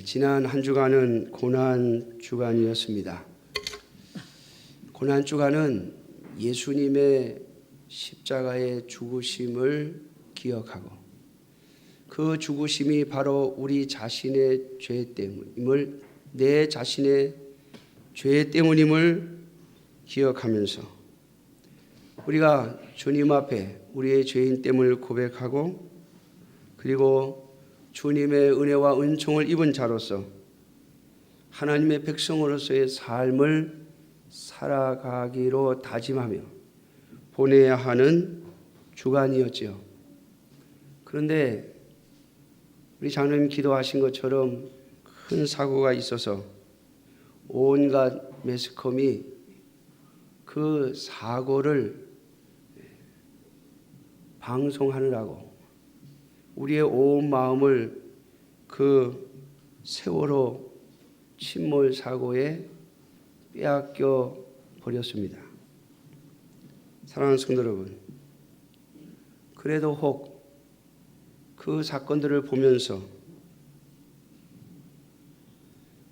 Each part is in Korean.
지난 한 주간은 고난 주간이었습니다. 고난 주간은 예수님의 십자가의 죽으심을 기억하고 그 죽으심이 바로 우리 자신의 죄 때문임을, 내 자신의 죄 때문임을 기억하면서 우리가 주님 앞에 우리의 죄인 됨을 고백하고, 그리고 주님의 은혜와 은총을 입은 자로서 하나님의 백성으로서의 삶을 살아가기로 다짐하며 보내야 하는 주간이었지요. 그런데 우리 장로님 기도하신 것처럼 큰 사고가 있어서 온갖 매스컴이 그 사고를 방송하느라고 우리의 온 마음을 그 세월호 침몰 사고에 빼앗겨 버렸습니다. 사랑하는 성도 여러분, 그래도 혹 그 사건들을 보면서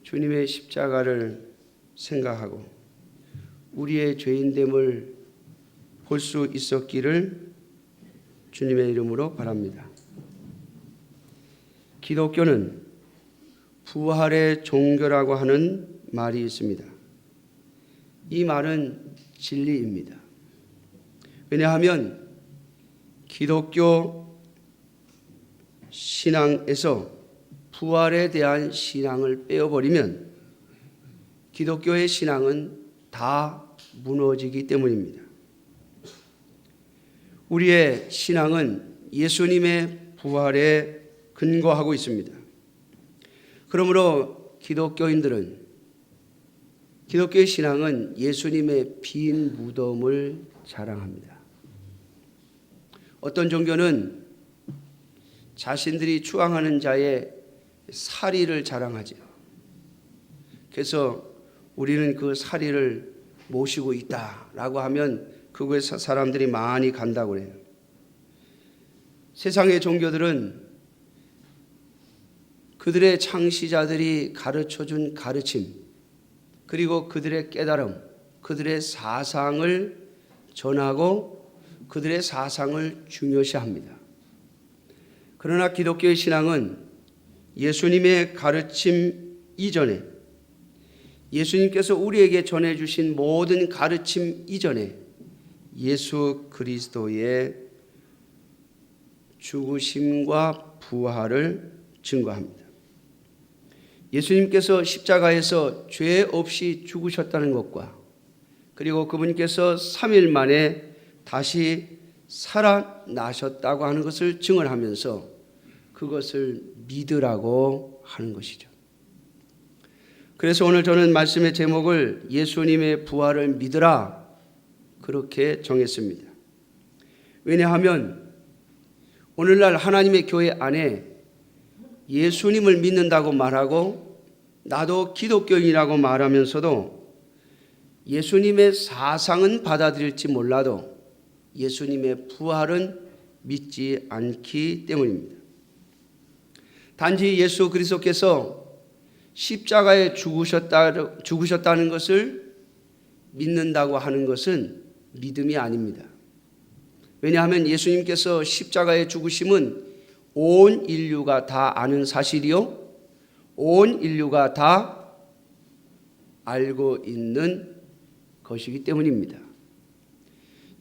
주님의 십자가를 생각하고 우리의 죄인됨을 볼 수 있었기를 주님의 이름으로 바랍니다. 기독교는 부활의 종교라고 하는 말이 있습니다. 이 말은 진리입니다. 왜냐하면 기독교 신앙에서 부활에 대한 신앙을 빼어버리면 기독교의 신앙은 다 무너지기 때문입니다. 우리의 신앙은 예수님의 부활에 근거하고 있습니다. 그러므로 기독교인들은, 기독교의 신앙은 예수님의 빈 무덤을 자랑합니다. 어떤 종교는 자신들이 추앙하는 자의 사리를 자랑하죠. 그래서 우리는 그 사리를 모시고 있다라고 하면 그곳에 사람들이 많이 간다고 해요. 세상의 종교들은 그들의 창시자들이 가르쳐준 가르침, 그리고 그들의 깨달음, 그들의 사상을 전하고 그들의 사상을 중요시합니다. 그러나 기독교의 신앙은 예수님의 가르침 이전에, 예수님께서 우리에게 전해주신 모든 가르침 이전에 예수 그리스도의 죽으심과 부활을 증거합니다. 예수님께서 십자가에서 죄 없이 죽으셨다는 것과, 그리고 그분께서 3일 만에 다시 살아나셨다고 하는 것을 증언하면서 그것을 믿으라고 하는 것이죠. 그래서 오늘 저는 말씀의 제목을 예수님의 부활을 믿으라 그렇게 정했습니다. 왜냐하면 오늘날 하나님의 교회 안에 예수님을 믿는다고 말하고 나도 기독교인이라고 말하면서도 예수님의 사상은 받아들일지 몰라도 예수님의 부활은 믿지 않기 때문입니다. 단지 예수 그리스도께서 십자가에 죽으셨다는 것을 믿는다고 하는 것은 믿음이 아닙니다. 왜냐하면 예수님께서 십자가에 죽으심은 온 인류가 다 아는 사실이요, 온 인류가 다 알고 있는 것이기 때문입니다.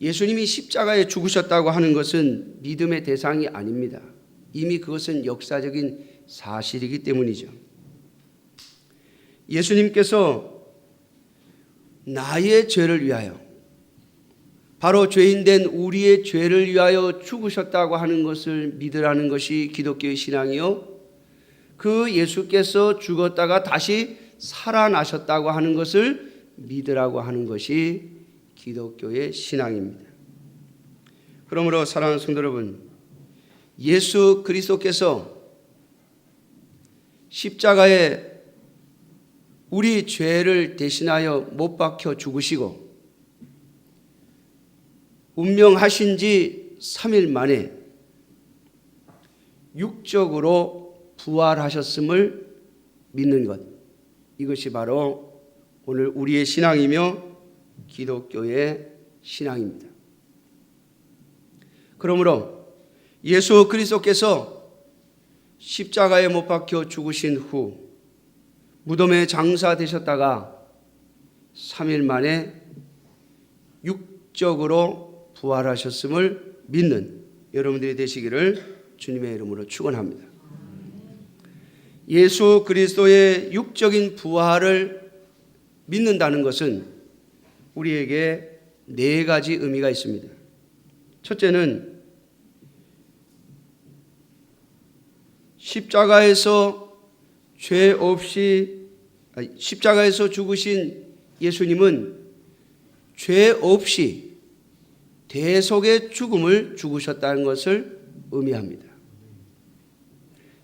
예수님이 십자가에 죽으셨다고 하는 것은 믿음의 대상이 아닙니다. 이미 그것은 역사적인 사실이기 때문이죠. 예수님께서 나의 죄를 위하여, 바로 죄인된 우리의 죄를 위하여 죽으셨다고 하는 것을 믿으라는 것이 기독교의 신앙이요, 그 예수께서 죽었다가 다시 살아나셨다고 하는 것을 믿으라고 하는 것이 기독교의 신앙입니다. 그러므로 사랑하는 성도 여러분, 예수 그리스도께서 십자가에 우리 죄를 대신하여 못 박혀 죽으시고 운명하신 지 3일 만에 육적으로 부활하셨음을 믿는 것, 이것이 바로 오늘 우리의 신앙이며 기독교의 신앙입니다. 그러므로 예수 그리스도께서 십자가에 못 박혀 죽으신 후 무덤에 장사되셨다가 3일 만에 육적으로 부활하셨음을 믿는 여러분들이 되시기를 주님의 이름으로 축원합니다. 예수 그리스도의 육적인 부활을 믿는다는 것은 우리에게 4가지 의미가 있습니다. 첫째는 십자가에서 죽으신 예수님은 죄 없이 대속의 죽음을 죽으셨다는 것을 의미합니다.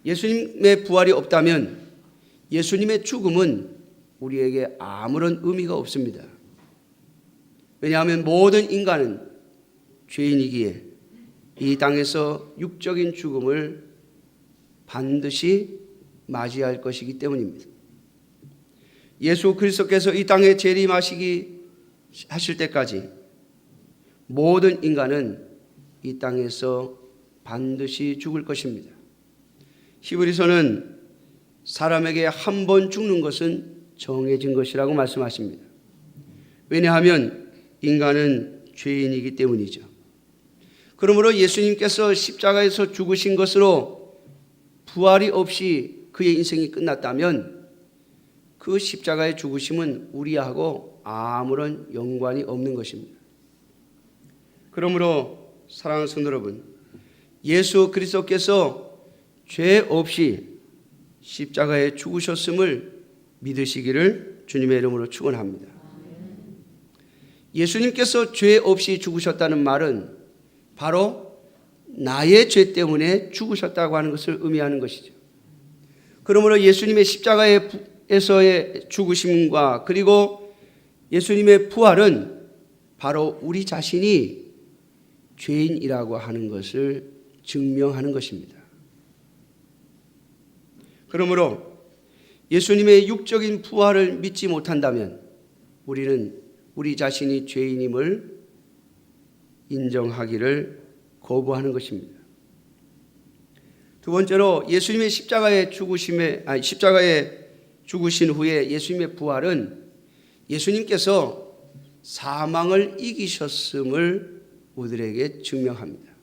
예수님의 부활이 없다면 예수님의 죽음은 우리에게 아무런 의미가 없습니다. 왜냐하면 모든 인간은 죄인이기에 이 땅에서 육적인 죽음을 반드시 맞이할 것이기 때문입니다. 예수 그리스도께서 이 땅에 재림하실 때까지 모든 인간은 이 땅에서 반드시 죽을 것입니다. 히브리서는 사람에게 한 번 죽는 것은 정해진 것이라고 말씀하십니다. 왜냐하면 인간은 죄인이기 때문이죠. 그러므로 예수님께서 십자가에서 죽으신 것으로 부활이 없이 그의 인생이 끝났다면 그 십자가의 죽으심은 우리하고 아무런 연관이 없는 것입니다. 그러므로 사랑하는 성도 여러분, 예수 그리스도께서 죄 없이 십자가에 죽으셨음을 믿으시기를 주님의 이름으로 축원합니다. 예수님께서 죄 없이 죽으셨다는 말은 바로 나의 죄 때문에 죽으셨다고 하는 것을 의미하는 것이죠. 그러므로 예수님의 십자가에서의 죽으심과 그리고 예수님의 부활은 바로 우리 자신이 죄인이라고 하는 것을 증명하는 것입니다. 그러므로 예수님의 육적인 부활을 믿지 못한다면 우리는 우리 자신이 죄인임을 인정하기를 거부하는 것입니다. 두 번째로 예수님의 십자가에 죽으신 후에 예수님의 부활은 예수님께서 사망을 이기셨음을 우리들에게 증명합니다.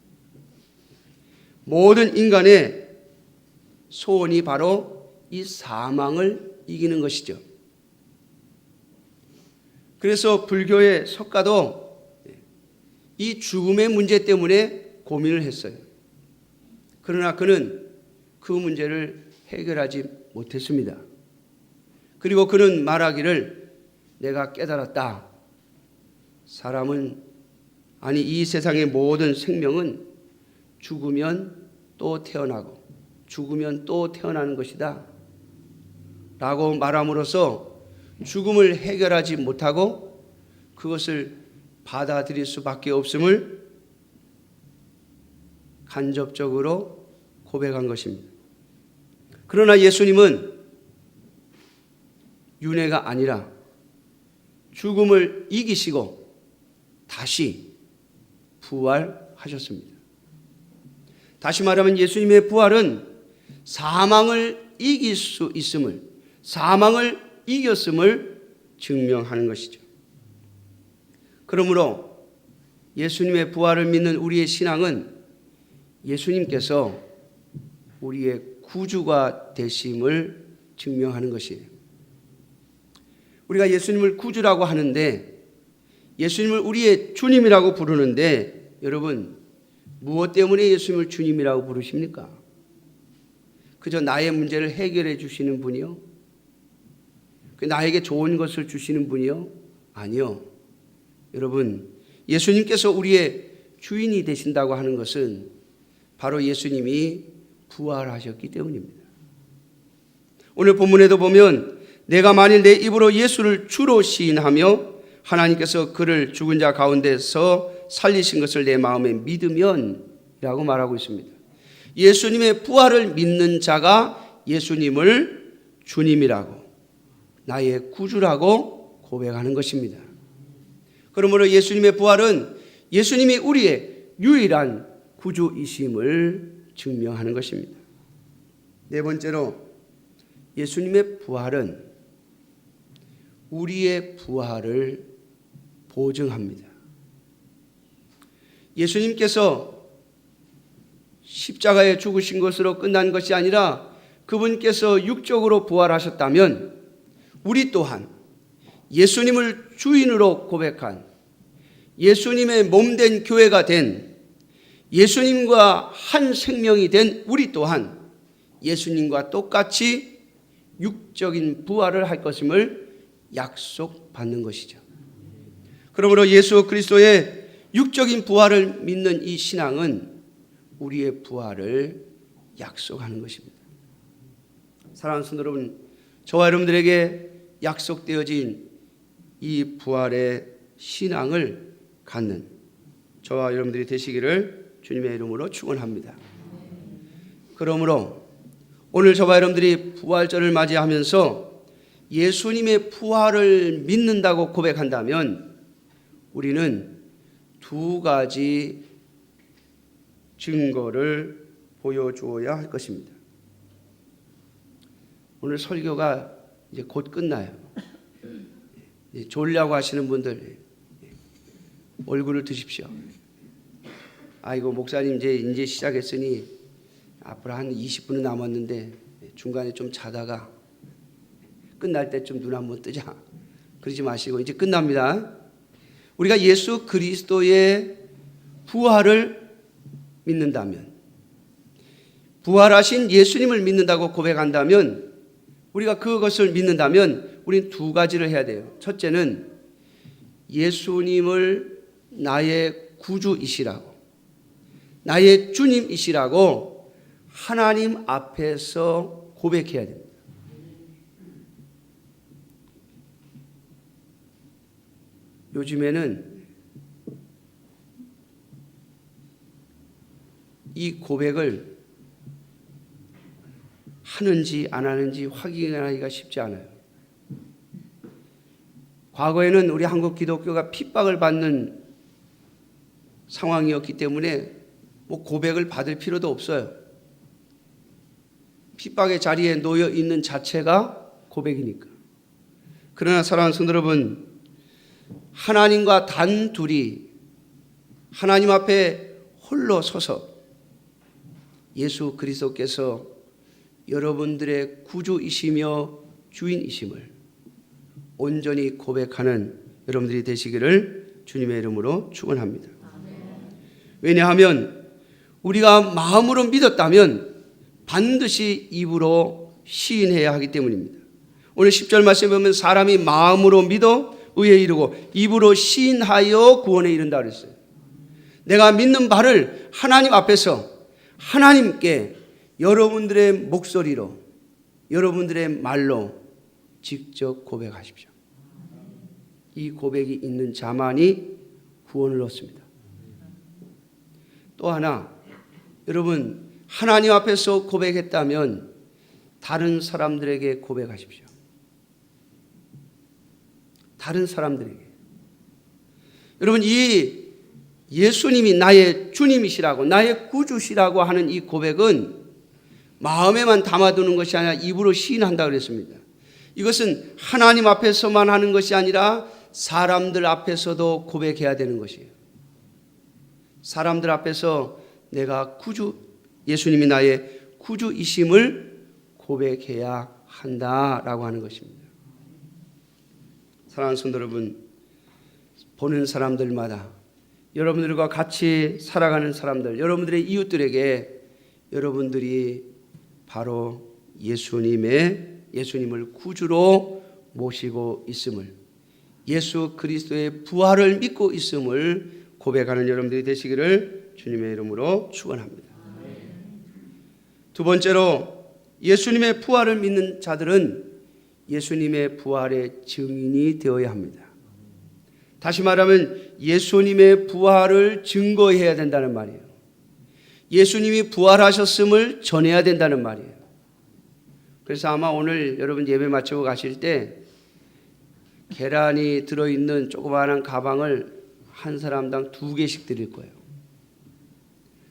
모든 인간의 소원이 바로 이 사망을 이기는 것이죠. 그래서 불교의 석가도 이 죽음의 문제 때문에 고민을 했어요. 그러나 그는 그 문제를 해결하지 못했습니다. 그리고 그는 말하기를 내가 깨달았다. 이 세상의 모든 생명은 죽으면 또 태어나고 죽으면 또 태어나는 것이다 라고 말함으로써 죽음을 해결하지 못하고 그것을 받아들일 수밖에 없음을 간접적으로 고백한 것입니다. 그러나 예수님은 윤회가 아니라 죽음을 이기시고 다시 부활하셨습니다. 다시 말하면 예수님의 부활은 사망을 이길 수 있음을, 사망을 이겼음을 증명하는 것이죠. 그러므로 예수님의 부활을 믿는 우리의 신앙은 예수님께서 우리의 구주가 되심을 증명하는 것이에요. 우리가 예수님을 구주라고 하는데 예수님을 우리의 주님이라고 부르는데 여러분 무엇 때문에 예수님을 주님이라고 부르십니까? 그저 나의 문제를 해결해 주시는 분이요? 나에게 좋은 것을 주시는 분이요? 아니요. 여러분 예수님께서 우리의 주인이 되신다고 하는 것은 바로 예수님이 부활하셨기 때문입니다. 오늘 본문에도 보면 내가 만일 내 입으로 예수를 주로 시인하며 하나님께서 그를 죽은 자 가운데서 살리신 것을 내 마음에 믿으면 라고 말하고 있습니다. 예수님의 부활을 믿는 자가 예수님을 주님이라고, 나의 구주라고 고백하는 것입니다. 그러므로 예수님의 부활은 예수님이 우리의 유일한 구주이심을 증명하는 것입니다. 네 번째로, 예수님의 부활은 우리의 부활을 보증합니다. 예수님께서 십자가에 죽으신 것으로 끝난 것이 아니라 그분께서 육적으로 부활하셨다면 우리 또한 예수님을 주인으로 고백한, 예수님의 몸된 교회가 된, 예수님과 한 생명이 된 우리 또한 예수님과 똑같이 육적인 부활을 할 것임을 약속받는 것이죠. 그러므로 예수 그리스도의 육적인 부활을 믿는 이 신앙은 우리의 부활을 약속하는 것입니다. 사랑하는 성도 여러분, 저와 여러분들에게 약속되어진 이 부활의 신앙을 갖는 저와 여러분들이 되시기를 주님의 이름으로 축원합니다. 그러므로 오늘 저와 여러분들이 부활절을 맞이하면서 예수님의 부활을 믿는다고 고백한다면 우리는 두 가지 증거를 보여주어야 할 것입니다. 오늘 설교가 이제 곧 끝나요. 졸려고 하시는 분들 얼굴을 드십시오. 아이고 목사님 이제 시작했으니 앞으로 한 20분은 남았는데 중간에 좀 자다가 끝날 때쯤 눈 한번 뜨자. 그러지 마시고 이제 끝납니다. 우리가 예수 그리스도의 부활을 믿는다면, 부활하신 예수님을 믿는다고 고백한다면, 우리가 그것을 믿는다면 우리는 두 가지를 해야 돼요. 첫째는 예수님을 나의 구주이시라고, 나의 주님이시라고 하나님 앞에서 고백해야 됩니다. 요즘에는 이 고백을 하는지 안 하는지 확인하기가 쉽지 않아요. 과거에는 우리 한국 기독교가 핍박을 받는 상황이었기 때문에 고백을 받을 필요도 없어요. 핍박의 자리에 놓여 있는 자체가 고백이니까. 그러나 사랑하는 성도 여러분, 하나님과 단둘이 하나님 앞에 홀로 서서 예수 그리스도께서 여러분들의 구주이시며 주인이심을 온전히 고백하는 여러분들이 되시기를 주님의 이름으로 축원합니다. 왜냐하면 우리가 마음으로 믿었다면 반드시 입으로 시인해야 하기 때문입니다. 오늘 10절 말씀에 보면 사람이 마음으로 믿어 의에 이르고 입으로 시인하여 구원에 이른다 그랬어요. 내가 믿는 바를 하나님 앞에서 하나님께 여러분들의 목소리로, 여러분들의 말로 직접 고백하십시오. 이 고백이 있는 자만이 구원을 얻습니다. 또 하나, 여러분 하나님 앞에서 고백했다면 다른 사람들에게 고백하십시오. 다른 사람들에게. 여러분 이 예수님이 나의 주님이시라고, 나의 구주시라고 하는 이 고백은 마음에만 담아두는 것이 아니라 입으로 시인한다 그랬습니다. 이것은 하나님 앞에서만 하는 것이 아니라 사람들 앞에서도 고백해야 되는 것이에요. 사람들 앞에서 내가 예수님이 나의 구주이심을 고백해야 한다라고 하는 것입니다. 사랑하는 성도 여러분, 보는 사람들마다, 여러분들과 같이 살아가는 사람들, 여러분들의 이웃들에게 여러분들이 바로 예수님을 구주로 모시고 있음을, 예수 그리스도의 부활을 믿고 있음을 고백하는 여러분들이 되시기를 주님의 이름으로 축원합니다. 두 번째로, 예수님의 부활을 믿는 자들은 예수님의 부활의 증인이 되어야 합니다. 다시 말하면 예수님의 부활을 증거해야 된다는 말이에요. 예수님이 부활하셨음을 전해야 된다는 말이에요. 그래서 아마 오늘 여러분 예배 마치고 가실 때 계란이 들어있는 조그마한 가방을 한 사람당 2개씩 드릴 거예요.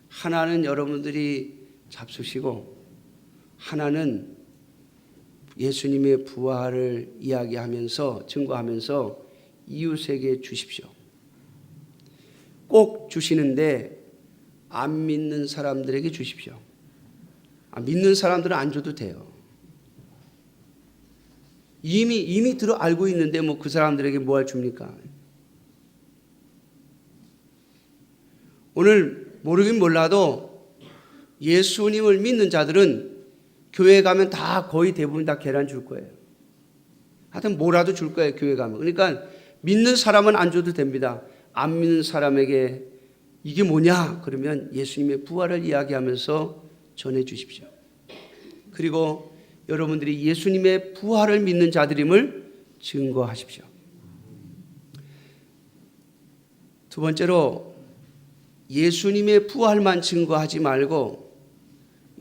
하나는 여러분들이 잡수시고 하나는 예수님의 부활을 이야기하면서 증거하면서 이웃에게 주십시오. 꼭 주시는데 안 믿는 사람들에게 주십시오. 믿는 사람들은 안 줘도 돼요. 이미 들어 알고 있는데 뭐 그 사람들에게 뭘 줍니까? 오늘 모르긴 몰라도 예수님을 믿는 자들은 교회 가면 다 거의 대부분 다 계란 줄 거예요. 하여튼 뭐라도 줄 거예요, 교회 가면. 그러니까 믿는 사람은 안 줘도 됩니다. 안 믿는 사람에게 이게 뭐냐? 그러면 예수님의 부활을 이야기하면서 전해 주십시오. 그리고 여러분들이 예수님의 부활을 믿는 자들임을 증거하십시오. 두 번째로 예수님의 부활만 증거하지 말고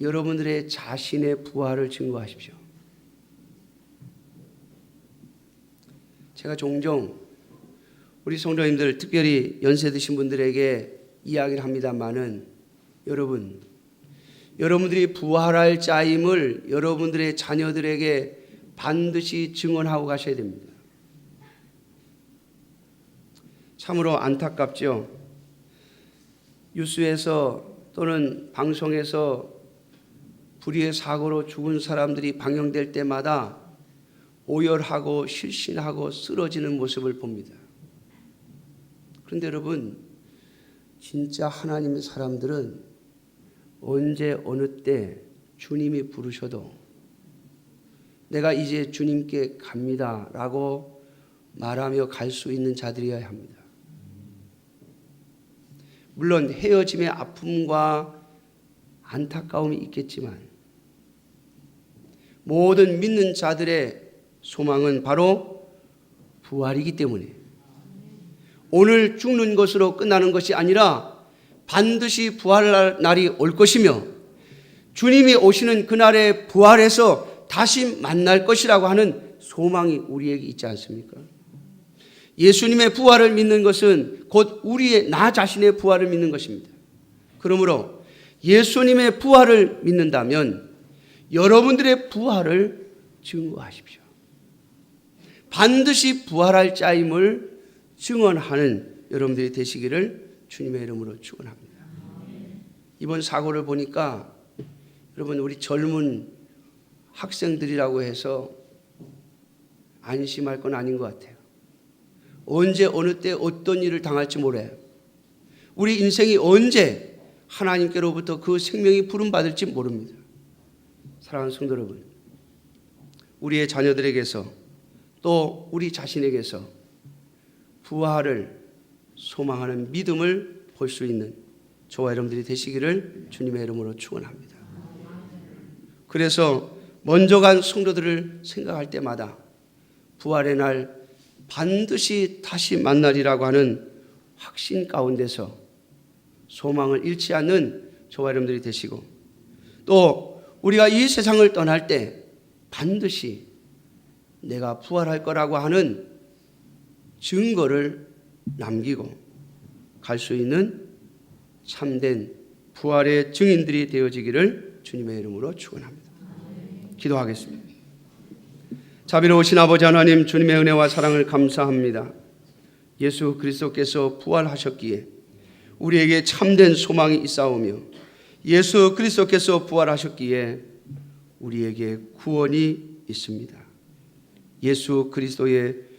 여러분들의 자신의 부활을 증거하십시오. 제가 종종 우리 성도님들, 특별히 연세 드신 분들에게 이야기를 합니다마는 여러분들이 부활할 자임을 여러분들의 자녀들에게 반드시 증언하고 가셔야 됩니다. 참으로 안타깝죠. 뉴스에서 또는 방송에서 불의의 사고로 죽은 사람들이 방영될 때마다 오열하고 실신하고 쓰러지는 모습을 봅니다. 그런데 여러분, 진짜 하나님의 사람들은 언제 어느 때 주님이 부르셔도 내가 이제 주님께 갑니다 라고 말하며 갈 수 있는 자들이어야 합니다. 물론 헤어짐의 아픔과 안타까움이 있겠지만 모든 믿는 자들의 소망은 바로 부활이기 때문에 오늘 죽는 것으로 끝나는 것이 아니라 반드시 부활할 날이 올 것이며 주님이 오시는 그날에 부활해서 다시 만날 것이라고 하는 소망이 우리에게 있지 않습니까? 예수님의 부활을 믿는 것은 곧 우리의 나 자신의 부활을 믿는 것입니다. 그러므로 예수님의 부활을 믿는다면 여러분들의 부활을 증거하십시오. 반드시 부활할 자임을 증언하는 여러분들이 되시기를 주님의 이름으로 축원합니다. 이번 사고를 보니까 여러분, 우리 젊은 학생들이라고 해서 안심할 건 아닌 것 같아요. 언제 어느 때 어떤 일을 당할지 몰라요. 우리 인생이 언제 하나님께로부터 그 생명이 부름받을지 모릅니다. 사랑하는 성도 여러분, 우리의 자녀들에게서 또 우리 자신에게서 부활을 소망하는 믿음을 볼 수 있는 저와 여러분들이 되시기를 주님의 이름으로 축원합니다. 그래서 먼저 간 성도들을 생각할 때마다 부활의 날 반드시 다시 만나리라고 하는 확신 가운데서 소망을 잃지 않는 저와 여러분들이 되시고, 또 우리가 이 세상을 떠날 때 반드시 내가 부활할 거라고 하는 증거를 남기고 갈 수 있는 참된 부활의 증인들이 되어지기를 주님의 이름으로 축원합니다. 기도하겠습니다. 자비로우신 아버지 하나님, 주님의 은혜와 사랑을 감사합니다. 예수 그리스도께서 부활하셨기에 우리에게 참된 소망이 있사오며 예수 그리스도께서 부활하셨기에 우리에게 구원이 있습니다. 예수 그리스도의